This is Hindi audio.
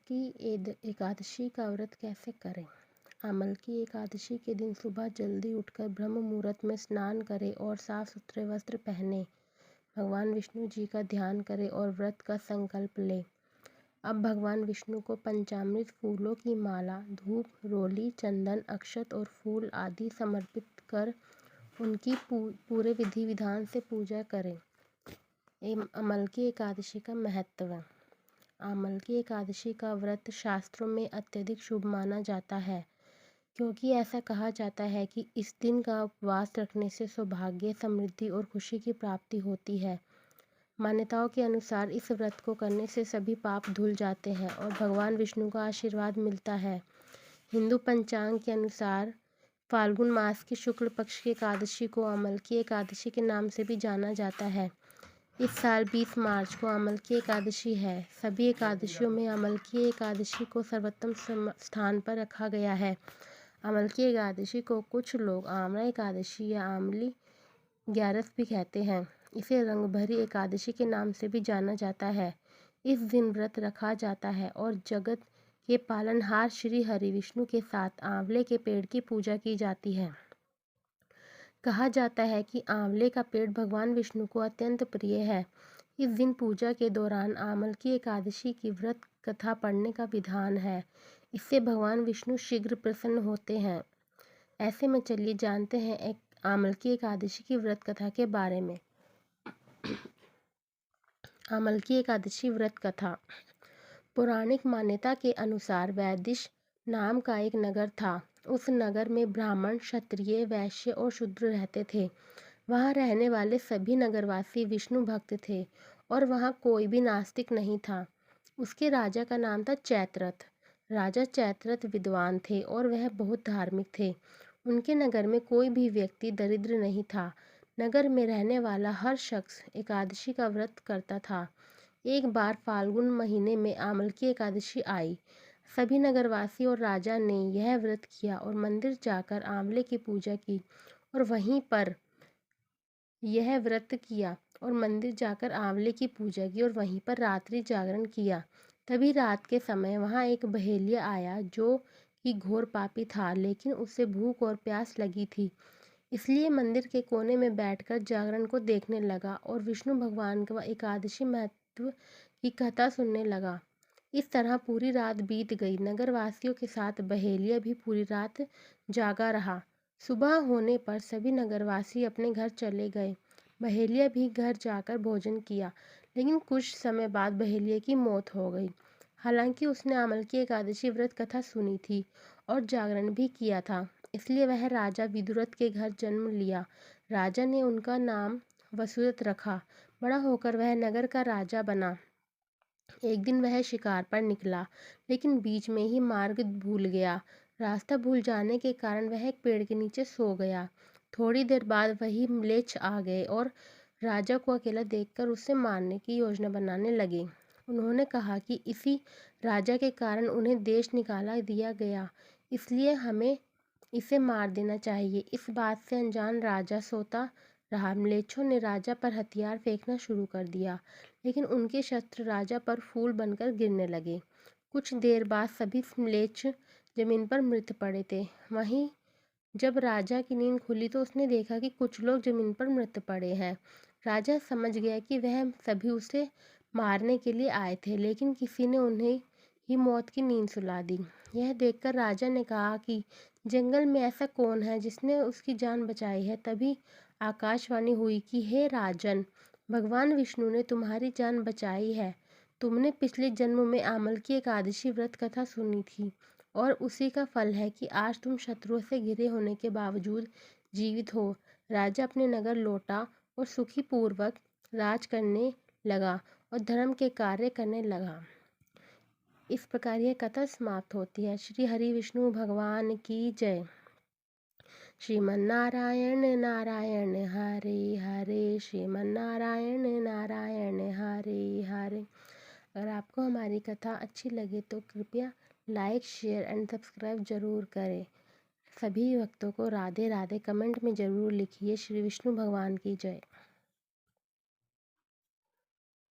की एकादशी का व्रत कैसे करें। अमल की एकादशी के दिन सुबह जल्दी उठकर ब्रह्म मुहूर्त में स्नान करें और साफ सुथरे वस्त्र पहने भगवान विष्णु जी का ध्यान करें और व्रत का संकल्प लें। अब भगवान विष्णु को पंचामृत फूलों की माला, धूप, रोली, चंदन, अक्षत और फूल आदि समर्पित कर उनकी पूरे विधि विधान से पूजा करें। अमल की एकादशी का महत्व। अमल की एकादशी का व्रत शास्त्रों में अत्यधिक शुभ माना जाता है, क्योंकि ऐसा कहा जाता है कि इस दिन का उपवास रखने से सौभाग्य, समृद्धि और खुशी की प्राप्ति होती है। मान्यताओं के अनुसार इस व्रत को करने से सभी पाप धुल जाते हैं और भगवान विष्णु का आशीर्वाद मिलता है। हिंदू पंचांग के अनुसार फाल्गुन मास की शुक्ल पक्ष की एकादशी को अमल की एकादशी के नाम से भी जाना जाता है। इस साल 20 मार्च को अमल की एकादशी है। सभी एकादशियों में अमल की एकादशी को सर्वोत्तम स्थान पर रखा गया है। अमल की एकादशी को कुछ लोग आमला एकादशी या आमली ग्यारस भी कहते हैं। इसे रंगभरी एकादशी के नाम से भी जाना जाता है। इस दिन व्रत रखा जाता है और जगत के पालनहार श्री हरि विष्णु के साथ आंवले के पेड़ की पूजा की जाती है। कहा जाता है कि आंवले का पेड़ भगवान विष्णु को अत्यंत प्रिय है। इस दिन पूजा के दौरान अमल की एकादशी की व्रत कथा पढ़ने का विधान है। इससे भगवान विष्णु शीघ्र प्रसन्न होते हैं। ऐसे में चलिए जानते हैं एक अमल की एकादशी की व्रत कथा के बारे में। अमल की एकादशी व्रत कथा। पौराणिक मान्यता के अनुसार वैदिश नाम का एक नगर था। उस नगर में ब्राह्मण, क्षत्रिय, वैश्य और शूद्र रहते थे। वहाँ रहने वाले सभी नगरवासी विष्णु भक्त थे और वहाँ कोई भी नास्तिक नहीं था। उसके राजा का नाम था चैत्ररथ। राजा चैत्ररथ विद्वान थे और वह बहुत धार्मिक थे। उनके नगर में कोई भी व्यक्ति दरिद्र नहीं था। नगर में रहने वाला हर शख्स एकादशी का व्रत करता था। एक बार फाल्गुन महीने में अमल की एकादशी आई। सभी नगरवासी और राजा ने यह व्रत किया और मंदिर जाकर आंवले की पूजा की और वहीं पर यह व्रत किया और मंदिर जाकर आंवले की पूजा की और वहीं पर रात्रि जागरण किया। तभी रात के समय वहां एक बहेलिया आया जो कि घोर पापी था, लेकिन उसे भूख और प्यास लगी थी, इसलिए मंदिर के कोने में बैठकर जागरण को देखने लगा और विष्णु भगवान का एकादशी महत्व की कथा सुनने लगा। इस तरह पूरी रात बीत गई। नगरवासियों के साथ बहेलिया भी पूरी रात जागा रहा। सुबह होने पर सभी नगरवासी अपने घर चले गए। बहेलिया भी घर जाकर भोजन किया, लेकिन कुछ समय बाद बहेलिया की मौत हो गई। हालांकि उसने अमल की एकादशी व्रत कथा सुनी थी और जागरण भी किया था, इसलिए वह राजा विदुरथ के घर जन्म लिया। राजा ने उनका नाम वसुदत्त रखा। बड़ा होकर वह नगर का राजा बना। एक दिन वह शिकार पर निकला, लेकिन बीच में ही मार्ग भूल गया। रास्ता भूल जाने के कारण वह एक पेड़ के नीचे सो गया। थोड़ी देर बाद वही म्लेच्छ आ गए और राजा को अकेला देखकर उसे मारने की योजना बनाने लगे। उन्होंने कहा कि इसी राजा के कारण उन्हें देश निकाला दिया गया, इसलिए हमें इसे मार देना चाहिए। इस बात से अनजान राजा सोता रहा। म्लेच्छों ने राजा पर हथियार फेंकना शुरू कर दिया, लेकिन उनके शस्त्र राजा पर फूल बनकर गिरने लगे। कुछ देर बाद सभी म्लेच्छ जमीन पर मृत पड़े थे। वहीं जब राजा की नींद खुली तो उसने देखा कि कुछ लोग जमीन पर मृत पड़े हैं। राजा समझ गया कि वह सभी उसे मारने के लिए आए थे, लेकिन किसी ने उन्हें ही मौत की नींद सुला दी। यह देखकर राजा ने कहा कि जंगल में ऐसा कौन है जिसने उसकी जान बचाई है। तभी आकाशवाणी हुई कि हे राजन, भगवान विष्णु ने तुम्हारी जान बचाई है। तुमने पिछले जन्म में अमल की एकादशी व्रत कथा सुनी थी और उसी का फल है कि आज तुम शत्रुओं से घिरे होने के बावजूद जीवित हो। राजा अपने नगर लौटा और सुखी पूर्वक राज करने लगा और धर्म के कार्य करने लगा। इस प्रकार यह कथा समाप्त होती है। श्री हरि विष्णु भगवान की जय। श्रीमन्नारायण नारायण हरे हरे, श्रीमन्नारायण नारायण हरे हरे। अगर आपको हमारी कथा अच्छी लगे तो कृपया लाइक, शेयर एंड सब्सक्राइब जरूर करें। सभी भक्तों को राधे राधे कमेंट में ज़रूर लिखिए। श्री विष्णु भगवान की जय।